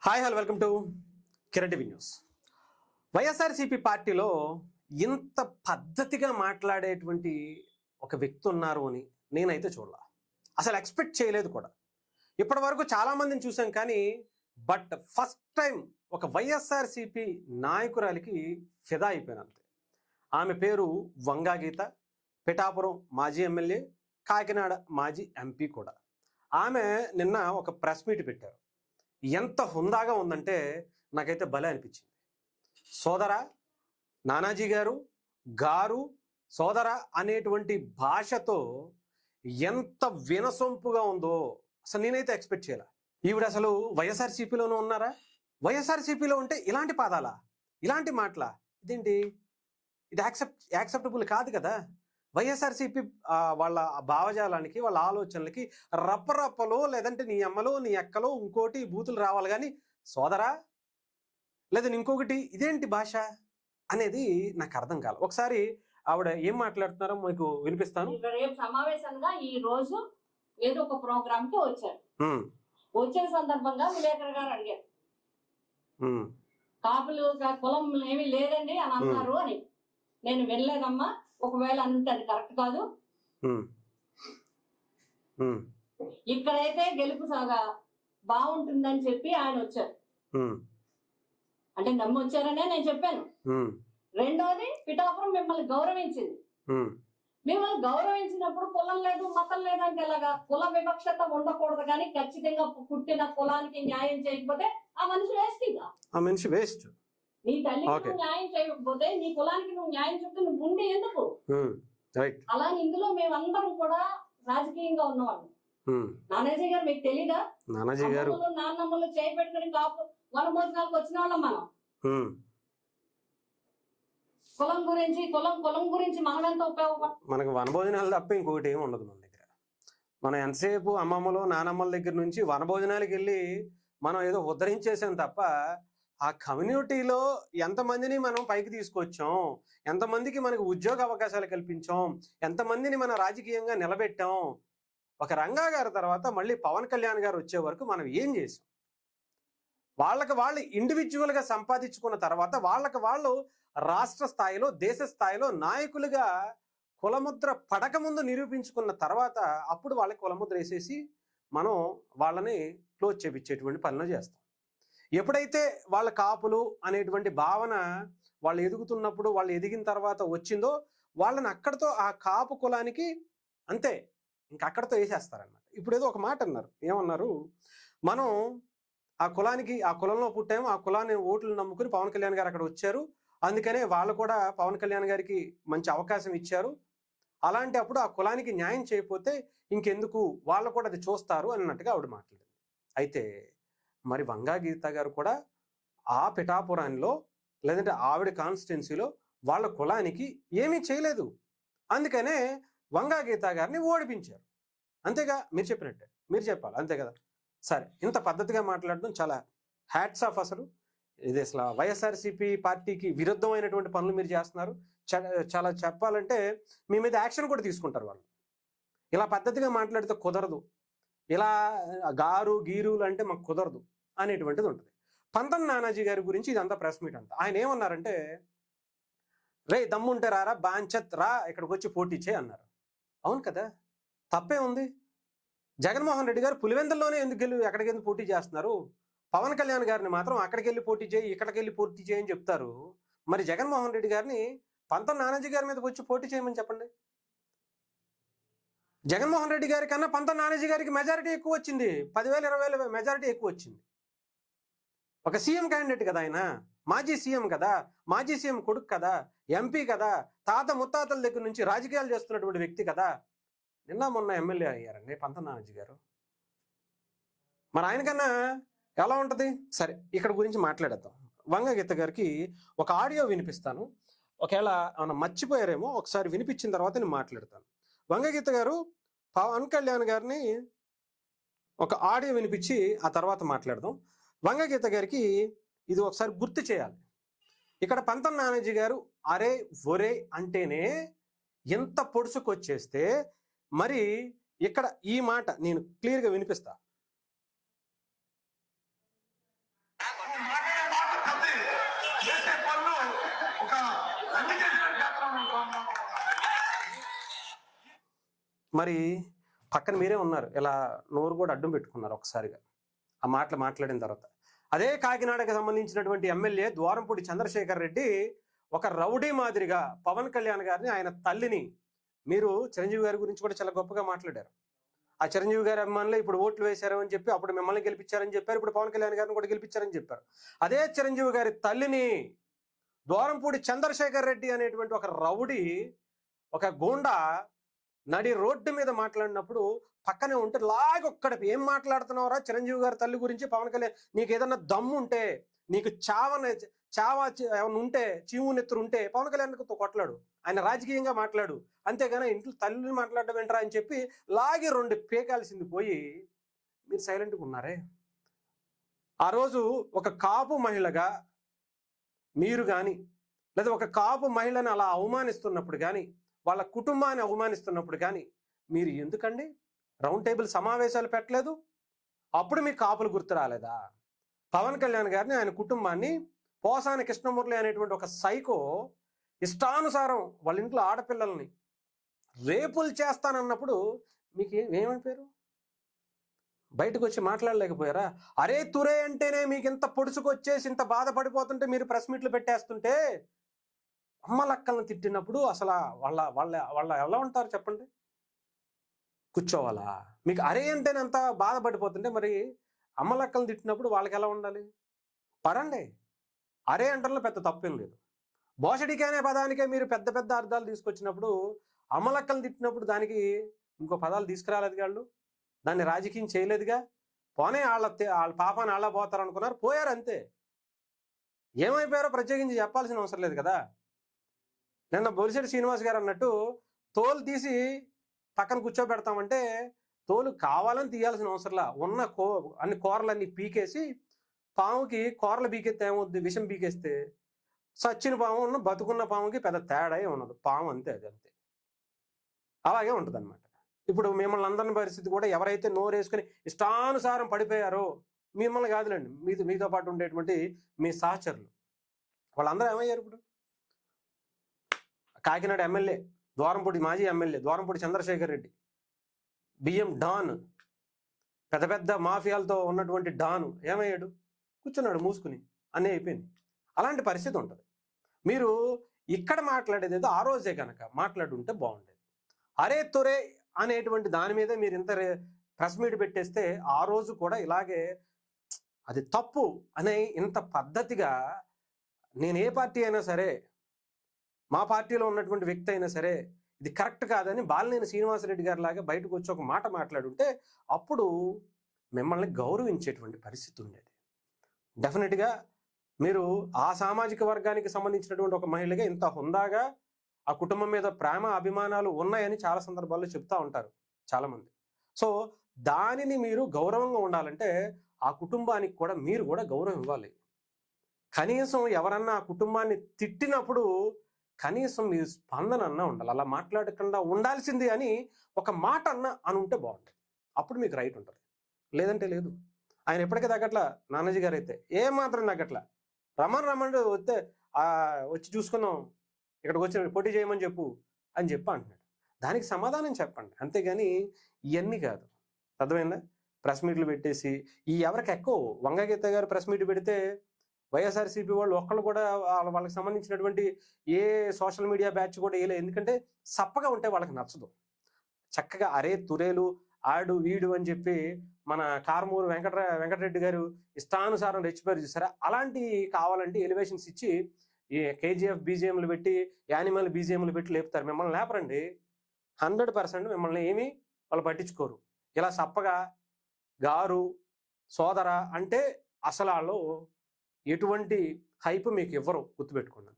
Hi hello welcome to Kiran TV news. YSRCP పార్టీలో ఇంత పద్ధతిగా మాట్లాడేటువంటి ఒక వ్యక్తి ఉన్నారు అని నేనైతే చూడలా, అసలు ఎక్స్పెక్ట్ చేయలేదు కూడా. ఇప్పటి వరకు చాలామందిని చూసాం కానీ బట్ ఫస్ట్ టైం ఒక వైఎస్ఆర్సీపీ నాయకురాలికి ఫిదా అయిపోయిన అంతే. ఆమె పేరు వంగా గీత, పిఠాపురం మాజీ ఎమ్మెల్యే, కాకినాడ మాజీ ఎంపీ కూడా. ఆమె నిన్న ఒక ప్రెస్ మీట్ పెట్టారు. ఎంత హుందాగా ఉందంటే నాకైతే భలే అనిపించింది. సోదర, నానాజీ గారు, గారు, సోదర అనేటువంటి భాషతో ఎంత వినసొంపుగా ఉందో అసలు నేనైతే ఎక్స్పెక్ట్ చేయాల. ఈవిడ అసలు వైఎస్ఆర్సీపీలోనూ ఉన్నారా? వైఎస్ఆర్సీపీలో ఉంటే ఇలాంటి పదాలా, ఇలాంటి మాటలా? ఇదేంటి? ఇది యాక్సెప్టబుల్ కాదు కదా. వైఎస్ఆర్సీపీ వాళ్ళ భావజాలానికి, వాళ్ళ ఆలోచనలకి రప్పరప్పలో లేదంటే నీ అమ్మలో నీ ఎక్కలో ఇంకోటి బూతులు రావాలి కానీ సోదరా లేదని ఇంకొకటి ఇదేంటి భాష అనేది నాకు అర్థం కాదు. ఒకసారి ఆవిడ ఏం మాట్లాడుతున్నారో మీకు వినిపిస్తాను. రేపు సమావేశంగా ఈ రోజు ఏదో ఒక ప్రోగ్రామ్ కి వచ్చారు. వచ్చిన సందర్భంగా విలేకరు గారు అడిగారు, కాపులు కులం ఏమీ లేదండి అని అన్నారు అని. నేను వెళ్ళలేదమ్మా, ఒకవేళ అంటే అది కరెక్ట్ కాదు. ఇక్కడైతే గెలుపు సాగా బాగుంటుందని చెప్పి ఆయన వచ్చారు. అంటే నమ్మి వచ్చారనే నేను చెప్పాను. రెండోది, పిఠాపురం మిమ్మల్ని గౌరవించింది. మిమ్మల్ని గౌరవించినప్పుడు కులం లేదు మతం లేదంటే ఎలాగా? కుల వివక్షత ఉండకూడదు కానీ ఖచ్చితంగా పుట్టిన కులానికి న్యాయం చేయకపోతే ఆ మనిషి వేస్ట్. ఇక ఆ మనిషి వేస్ట్. నీ తల్లికి నువ్వు న్యాయం చేయకపోతే నీ కులానికి నువ్వు న్యాయం చెప్తే నువ్వు ఉండి ఎందుకు? అలానే ఇందులో మేమందరం కూడా రాజకీయంగా ఉన్నవాళ్ళు. నానాజీ గారు మీకు తెలీదా? నాన్నమ్మలు చేపెట్టుకుని కాపు వనభోజనాలకు వచ్చిన వాళ్ళం మనం. కులం గురించి మనం ఎంత ఉపయోగపడ, మనకు వనభోజనాలు తప్ప ఇంకొకటి ఏమి ఉండదు మన దగ్గర. మనం ఎంతసేపు అమ్మమ్మలు నానమ్మల దగ్గర నుంచి వనభోజనాలకు వెళ్ళి మనం ఏదో ఉద్ధరించేసాం తప్ప ఆ కమ్యూనిటీలో ఎంతమందిని మనం పైకి తీసుకొచ్చాం, ఎంతమందికి మనకు ఉద్యోగ అవకాశాలు కల్పించాం, ఎంతమందిని మనం రాజకీయంగా నిలబెట్టాం. ఒక రంగా గారి తర్వాత మళ్ళీ పవన్ కళ్యాణ్ గారు వచ్చే వరకు మనం ఏం చేసాం? వాళ్ళకి వాళ్ళు ఇండివిజువల్గా సంపాదించుకున్న తర్వాత వాళ్ళకి వాళ్ళు రాష్ట్ర స్థాయిలో దేశ స్థాయిలో నాయకులుగా కులముద్ర పడకముందు నిరూపించుకున్న తర్వాత అప్పుడు వాళ్ళకి కులముద్ర వేసేసి మనం వాళ్ళని క్లోజ్ చేపించేటువంటి పనులు చేస్తాం. ఎప్పుడైతే వాళ్ళ కాపులు అనేటువంటి భావన వాళ్ళు ఎదుగుతున్నప్పుడు, వాళ్ళు ఎదిగిన తర్వాత వచ్చిందో వాళ్ళని అక్కడితో ఆ కాపు కులానికి అంతే ఇంక అక్కడితో వేసేస్తారనమాట. ఇప్పుడు ఏదో ఒక మాట అన్నారు, ఏమన్నారు? మనం ఆ కులానికి, ఆ కులంలో పుట్టాము, ఆ కులాన్ని ఓట్లు నమ్ముకుని పవన్ కళ్యాణ్ గారు అక్కడ వచ్చారు, అందుకనే వాళ్ళు కూడా పవన్ కళ్యాణ్ గారికి మంచి అవకాశం ఇచ్చారు. అలాంటి అప్పుడు ఆ కులానికి న్యాయం చేయకపోతే ఇంకెందుకు, వాళ్ళు కూడా అది చూస్తారు అన్నట్టుగా ఆవిడ మాట్లాడింది. అయితే మరి వంగా గీత గారు కూడా ఆ పిఠాపురాన్లో లేదంటే ఆవిడ కాన్స్టిట్యున్సీలో వాళ్ళ కులానికి ఏమీ చేయలేదు. అందుకనే వంగా గీత గారిని ఓడిపించారు. అంతేగా? మీరు చెప్పినట్టే, మీరు చెప్పాలి అంతే కదా. సరే, ఇంత పద్ధతిగా మాట్లాడడం చాలా హ్యాట్స్ ఆఫ్. అసలు ఇది అసలు వైఎస్ఆర్సీపీ పార్టీకి విరుద్ధమైనటువంటి పనులు మీరు చేస్తున్నారు. చాలా చెప్పాలంటే మీ మీద యాక్షన్ కూడా తీసుకుంటారు వాళ్ళు. ఇలా పద్ధతిగా మాట్లాడితే కుదరదు, ఇలా గారు గీరులు అంటే మాకు కుదరదు అనేటువంటిది ఉంటుంది. పంతం నానాజీ గారి గురించి ఇదంతా ప్రెస్ మీట్ అంతా. ఆయన ఏమన్నారంటే, రే దమ్ముంటే రారా బాంచత్ రా ఇక్కడికి వచ్చి పోటీ చేయి అన్నారు. అవును కదా, తప్పే ఉంది. జగన్మోహన్ రెడ్డి గారు పులివెందుల్లోనే ఎక్కడికి ఎందుకు పోటీ చేస్తున్నారు? పవన్ కళ్యాణ్ గారిని మాత్రం అక్కడికి వెళ్ళి పోటీ చేయి, ఇక్కడికి వెళ్ళి పోటీ చేయని చెప్తారు. మరి జగన్మోహన్ రెడ్డి గారిని పంతం నానాజీ గారి మీద వచ్చి పోటీ చేయమని చెప్పండి. జగన్మోహన్ రెడ్డి గారి కన్నా పంతం నానాజీ గారికి మెజారిటీ ఎక్కువ వచ్చింది. 10,000 20,000 మెజారిటీ ఎక్కువ వచ్చింది. ఒక సీఎం క్యాండిడేట్ కదా ఆయన, మాజీ సీఎం కదా, మాజీ సీఎం కొడుకు కదా, ఎంపీ కదా, తాత ముత్తాతల దగ్గర నుంచి రాజకీయాలు చేస్తున్నటువంటి వ్యక్తి కదా. నిన్న మొన్న ఎమ్మెల్యే అయ్యారండి పంతం నానాజీ గారు. మరి ఆయనకన్నా ఎలా ఉంటుంది? సరే, ఇక్కడ గురించి మాట్లాడేద్దాం. వంగా గీత గారికి ఒక ఆడియో వినిపిస్తాను. ఒకవేళ ఏమన్నా మర్చిపోయారేమో ఒకసారి వినిపించిన తర్వాత నేను మాట్లాడతాను. వంగా గీత గారు పవన్ కళ్యాణ్ గారిని ఒక ఆడియో వినిపించి ఆ తర్వాత మాట్లాడదాం. వంగా గీత గారికి ఇది ఒకసారి గుర్తు చేయాలి. ఇక్కడ పంతం నానాజీ గారు అరే ఒరే అంటేనే ఎంత పొడుసుకొచ్చేస్తే మరి ఇక్కడ ఈ మాట నేను క్లియర్గా వినిపిస్తా. మరి పక్కన మీరే ఉన్నారు, ఇలా నోరు కూడా అడ్డం పెట్టుకున్నారు ఒకసారిగా ఆ మాటలు మాట్లాడిన తర్వాత. అదే కాకినాడకి సంబంధించినటువంటి ఎమ్మెల్యే ద్వారంపూడి చంద్రశేఖర్ రెడ్డి ఒక రౌడీ మాదిరిగా పవన్ కళ్యాణ్ గారిని, ఆయన తల్లిని, మీరు చిరంజీవి గారి గురించి కూడా చాలా గొప్పగా మాట్లాడారు. ఆ చిరంజీవి గారి అభిమానులు ఇప్పుడు ఓట్లు వేశారు అని చెప్పి అప్పుడు మిమ్మల్ని గెలిపించారని చెప్పారు, ఇప్పుడు పవన్ కళ్యాణ్ గారిని కూడా గెలిపించారని చెప్పారు. అదే చిరంజీవి గారి తల్లిని ద్వారంపూడి చంద్రశేఖర్ రెడ్డి అనేటువంటి ఒక రౌడీ, ఒక గూండా నడి రోడ్డు మీద మాట్లాడినప్పుడు పక్కనే ఉంటే లాగొక్కడ ఏం మాట్లాడుతున్నావురా చిరంజీవి గారి తల్లి గురించి, పవన్ కళ్యాణ్ నీకు ఏదన్నా దమ్ము ఉంటే, నీకు చావ ఏమన్నా ఉంటే, చీము నెత్తురు ఉంటే పవన్ కళ్యాణ్తో కొట్లాడు, ఆయన రాజకీయంగా మాట్లాడు, అంతేగాని ఇంట్లో తల్లిని మాట్లాడడం ఏంట్రా అని చెప్పి లాగి 2 పేకాల్సింది పోయి మీరు సైలెంట్గా ఉన్నారే. ఆ రోజు ఒక కాపు మహిళగా మీరు కానీ, లేదా ఒక కాపు మహిళను అలా అవమానిస్తున్నప్పుడు కానీ, వాళ్ళ కుటుంబాన్ని అవమానిస్తున్నప్పుడు కానీ మీరు ఎందుకండి రౌండ్ టేబుల్ సమావేశాలు పెట్టలేదు? అప్పుడు మీకు కాపులు గుర్తు రాలేదా? పవన్ కళ్యాణ్ గారిని, ఆయన కుటుంబాన్ని పోసాని కృష్ణమురళి అనేటువంటి ఒక సైకో ఇష్టానుసారం వాళ్ళ ఇంట్లో ఆడపిల్లల్ని రేపులు చేస్తానన్నప్పుడు మీకు ఏమైపోయారు? బయటకు వచ్చి మాట్లాడలేకపోయారా? అరే తురే అంటేనే మీకు ఇంత పొడుచుకొచ్చేసి ఇంత బాధపడిపోతుంటే మీరు ప్రెస్ మీట్లు పెట్టేస్తుంటే, అమ్మలక్కలను తిట్టినప్పుడు అసలు వాళ్ళ వాళ్ళ వాళ్ళ ఎలా ఉంటారు చెప్పండి? కూర్చోవాలా? మీకు అరే అంటేనే అంత బాధపడిపోతుంటే మరి అమ్మలక్కలను తిట్టినప్పుడు వాళ్ళకి ఎలా ఉండాలి? పరండి, అరే అంటలో పెద్ద తప్పేం లేదు. బోషడికి అనే పదానికే మీరు పెద్ద పెద్ద అర్థాలు తీసుకొచ్చినప్పుడు, అమ్మలక్కలను తిట్టినప్పుడు దానికి ఇంకో పదాలు తీసుకురాలేదు వాళ్ళు, దాన్ని రాజకీయం చేయలేదుగా. పోనే వాళ్ళ పాపాన్ని వాళ్ళ పోతారు అనుకున్నారు, పోయారు అంతే. ఏమైపోయారో ప్రత్యేకించి చెప్పాల్సిన అవసరం లేదు కదా. నిన్న బొలిశెట్టి శ్రీనివాస్ గారు అన్నట్టు తోలు తీసి పక్కన కూర్చోబెడతామంటే తోలు కావాలని తీయాల్సిన అవసరంలా, ఉన్న అన్ని కూరలన్నీ పీకేసి పాముకి కూరలు పీకెత్తే ఏమవుద్ది? విషం పీకేస్తే సచ్చిన పాము ఉన్న బతుకున్న పాముకి పెద్ద తేడా ఉండదు, పాము అంతే, అది అంతే. అలాగే ఉంటుంది అనమాట. ఇప్పుడు మిమ్మల్ని అందరిని పరిస్థితి కూడా ఎవరైతే నోరేసుకుని ఇష్టానుసారం పడిపోయారో, మిమ్మల్ని కాదులేండి, మీతో పాటు ఉండేటువంటి మీ సహచరులు వాళ్ళందరూ ఏమయ్యారు? ఇప్పుడు కాకినాడ ఎమ్మెల్యే ద్వారంపూడి, మాజీ ఎమ్మెల్యే ద్వారంపూడి చంద్రశేఖర్ రెడ్డి, బియ్యం డాన్, పెద్ద పెద్ద మాఫియాలతో ఉన్నటువంటి డాను ఏమయ్యాడు? కూర్చున్నాడు మూసుకుని, అన్నీ అయిపోయింది. అలాంటి పరిస్థితి ఉంటుంది. మీరు ఇక్కడ మాట్లాడేది ఏదో ఆ రోజే కనుక మాట్లాడుంటే బాగుండేది. అరే తొరే అనేటువంటి దాని మీద మీరు ఇంత ప్రెస్ మీట్ పెట్టేస్తే ఆ రోజు కూడా ఇలాగే అది తప్పు అనే ఇంత పద్ధతిగా, నేను ఏ పార్టీ అయినా సరే, మా పార్టీలో ఉన్నటువంటి వ్యక్తి అయినా సరే ఇది కరెక్ట్ కాదని బాలినేని శ్రీనివాసరెడ్డి గారి లాగా బయటకు వచ్చి ఒక మాట మాట్లాడుంటే అప్పుడు మిమ్మల్ని గౌరవించేటువంటి పరిస్థితి ఉండేది. డెఫినెట్గా మీరు ఆ సామాజిక వర్గానికి సంబంధించినటువంటి ఒక మహిళగా ఇంత హుందాగా ఆ కుటుంబం మీద ప్రేమ అభిమానాలు ఉన్నాయని చాలా సందర్భాల్లో చెప్తా ఉంటారు చాలామంది. సో దానిని మీరు గౌరవంగా ఉండాలంటే ఆ కుటుంబానికి కూడా మీరు కూడా గౌరవం ఇవ్వాలి. కనీసం ఎవరన్నా ఆ కుటుంబాన్ని తిట్టినప్పుడు కనీసం మీ స్పందన అన్నా ఉండాలి. అలా మాట్లాడకుండా ఉండాల్సింది అని ఒక మాట అన్నా అని ఉంటే బాగుంటుంది. అప్పుడు మీకు రైట్ ఉంటుంది. లేదంటే లేదు. ఆయన ఎప్పటికీ తగ్గట్లా, నానాజీ గారు అయితే ఏమాత్రం తగ్గట్లా. రమ్మని వస్తే వచ్చి చూసుకుందాం, ఇక్కడికి వచ్చి పోటీ చేయమని చెప్పు అని చెప్పి అంటున్నాడు. దానికి సమాధానం చెప్పండి, అంతేగాని ఇవన్నీ కాదు. అర్థమైందా? ప్రెస్ మీట్లు పెట్టేసి ఎవరికి ఎక్కువ వంగగీత గారు ప్రెస్ మీట్ పెడితే వైఎస్ఆర్సీపీ వాళ్ళు ఒక్కళ్ళు కూడా వాళ్ళకి సంబంధించినటువంటి ఏ సోషల్ మీడియా బ్యాచ్ కూడా వేయలేదు. ఎందుకంటే సప్పగా ఉంటే వాళ్ళకి నచ్చదు. చక్కగా అరే తురేలు ఆడు వీడు అని చెప్పి మన కారమూరు వెంకటరెడ్డి గారు ఇష్టానుసారం రెచ్చిపోయారు చూసారా, అలాంటి కావాలంటే ఎలివేషన్స్ ఇచ్చి ఈ కేజీఎఫ్ బీజిఎంలు పెట్టి, యానిమల్ బీజిఎంలు పెట్టి లేపుతారు. మిమ్మల్ని లేపరండి. 100% మిమ్మల్ని ఏమీ వాళ్ళు పట్టించుకోరు. ఇలా సప్పగా గారు సోదర అంటే అసలు వాళ్ళు ఎటువంటి హైప్ మీకు ఇవ్వరు, గుర్తుపెట్టుకోండి.